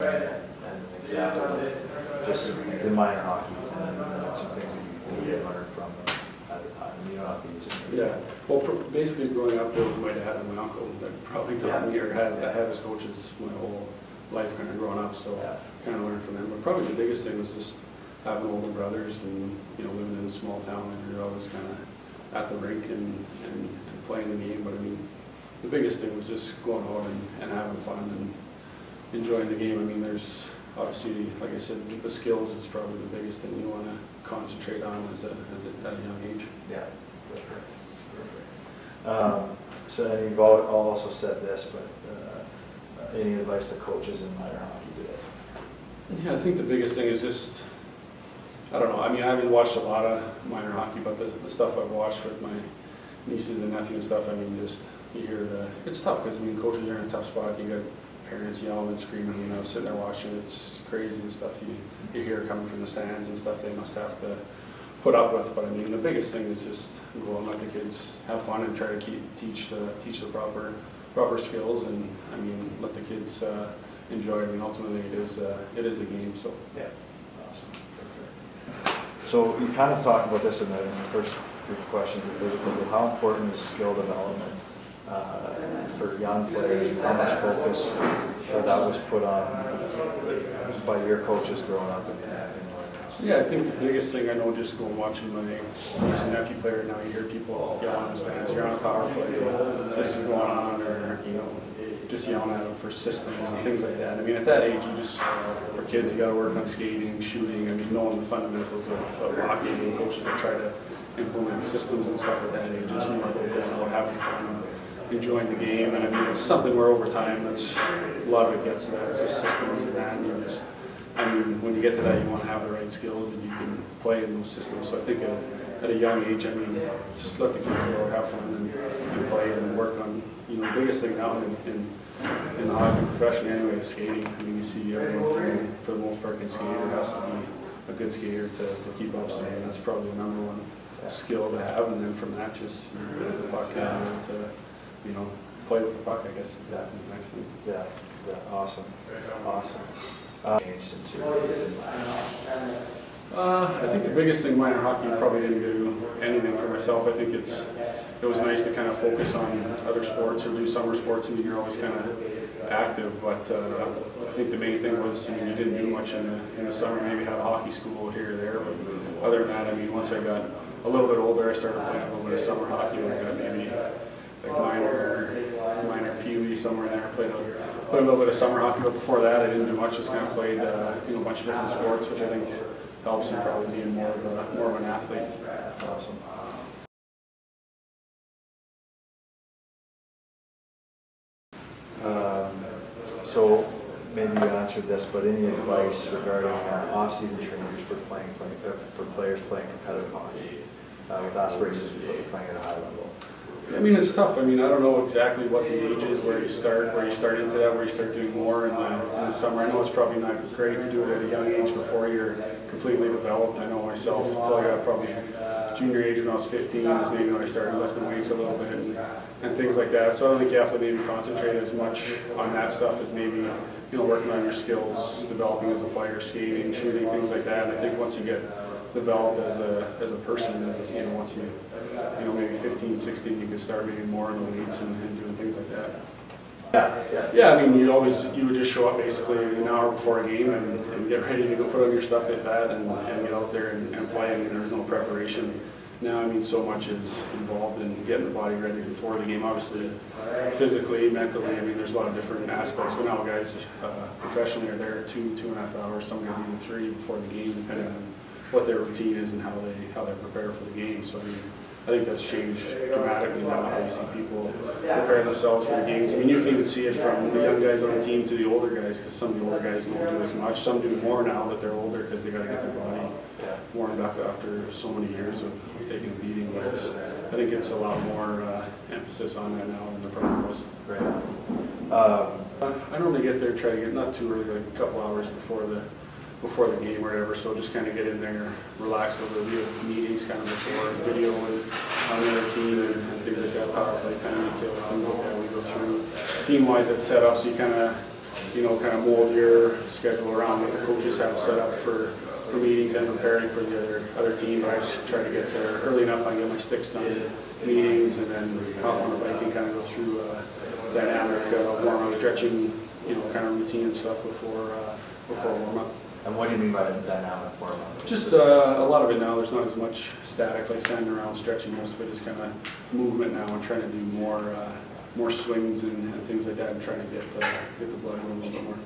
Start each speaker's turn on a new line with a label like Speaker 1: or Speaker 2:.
Speaker 1: and an example of just some things in minor hockey and some things that you learned from at the time. You don't have to use it.
Speaker 2: Yeah. Well, basically growing up, it was my dad and my uncle that probably taught me, or had as coaches my whole life kind of growing up. So kind of learned from them. But probably the biggest thing was just having older brothers and living in a small town, and you're always kind of at the rink and playing the game. But I mean, the biggest thing was just going out and having fun and enjoying the game. I mean, there's obviously, like I said, the skills is probably the biggest thing you want to concentrate on at a young age.
Speaker 1: Yeah, perfect. So and you've also said this, but any advice to coaches in minor hockey today?
Speaker 2: Yeah, I think the biggest thing is just, I don't know, I mean, I haven't watched a lot of minor hockey, but the stuff I've watched with my nieces and nephews and stuff, I mean, just, you hear it's tough because, I mean, coaches are in a tough spot. You got parents yelling and screaming, sitting there watching. It's crazy and stuff you hear coming from the stands and stuff they must have to put up with. But I mean, the biggest thing is just go and let the kids have fun and try to teach the proper skills, and I mean, let the kids enjoy it. I mean, ultimately it is a game. So
Speaker 1: yeah, awesome. Perfect. So you kind of talked about this in the first group of questions, the physical, but how important is skill development for young players, and how much focus that was put on by your coaches growing up in
Speaker 2: Yeah, I think the biggest thing, I know, just going watching my niece and nephew play right now, you hear people yelling in the stands, you're on a power play, this is going on, or just yelling at them for systems and things like that. I mean, at that age, for kids, you got to work on skating, shooting, I mean, knowing the fundamentals of hockey, and coaches that try to implement systems and stuff at that age. It's more about going out, having fun, enjoying the game, and I mean, it's something where over time, a lot of it gets to that. It's just systems and that, and I mean, when you get to that, you want to have the right skills that you can play in those systems. So I think at a young age, I mean, just let the kids go, have fun, and play and work on, the biggest thing now in the hockey profession anyway is skating. I mean, you see everyone for the most part can skate. It has to be a good skater to keep up. So I mean, that's probably the number one skill to have, and then from that, just with the puck and to play with the puck, I guess is the next thing.
Speaker 1: Yeah, awesome. Since you're
Speaker 2: I think the biggest thing, minor hockey, probably didn't do anything for myself. I think it was nice to kind of focus on other sports or do summer sports. I mean, you're always kind of active, but I think the main thing was, I mean, you didn't do much in the summer. Maybe have hockey school here or there, but other than that, I mean, once I got a little bit older, I started playing a little bit of summer hockey. I got maybe like minor Pee-wee somewhere in there. Played a little bit of summer hockey, but before that I didn't do much. Just kind of played a bunch of different sports, which I think helps in probably being more of an athlete.
Speaker 1: Awesome. So maybe you answered this, but any advice regarding off-season trainers for players playing competitive hockey with aspirations of playing at a high level?
Speaker 2: I mean, it's tough. I mean, I don't know exactly what the age is where you start into that, where you start doing more in the summer. I know it's probably not great to do it at a young age before you're completely developed. I know myself, until I got probably junior age when I was 15 is maybe when I started lifting weights a little bit and things like that. So I don't think you have to maybe concentrate as much on that stuff as maybe working on your skills, developing as a player, skating, shooting, things like that. And I think once you get developed as a person, once you maybe 15, 16, you can start maybe more in the weights and doing things like that. Yeah. I mean, you would just show up basically an hour before a game and get ready to go put on your stuff if that, and get out there and play. I mean, there was no preparation. Now, I mean, so much is involved in getting the body ready before the game. Obviously, physically, mentally, I mean, there's a lot of different aspects. But now guys professionally are there 2.5 hours, some guys even 3 before the game, depending on what their routine is and how they prepare for the game. So I mean, I think that's changed dramatically now. You see people prepare themselves for the games. I mean, you can even see it from the young guys on the team to the older guys, because some of the older guys don't do as much. Some do more now that they're older because they got to get their body warmed up after so many years of taking a beating. But I think it's a lot more emphasis on that now than there probably was.
Speaker 1: Great.
Speaker 2: I normally get there, try to get not too early, like a couple hours before the game or whatever, so just kind of get in there, relax a little bit, meetings kind of before, video and on the other team and things like that, power play, penalty kill, things like that we go through. Team-wise, it's set up so you kind of you know, kind of mold your schedule around what the coaches have set up for meetings and preparing for the other team. But I just try to get there early enough. I get my sticks done, meetings, and then hop on the bike and kind of go through dynamic warm-up, stretching, you know, kind of routine and stuff before warm-up.
Speaker 1: And what do you mean by dynamic warm-up?
Speaker 2: Just a lot of it now. There's not as much static, like standing around stretching. Most of it is kind of movement now. I'm trying to do more swings and things like that, and trying to get the blood moving a little bit more.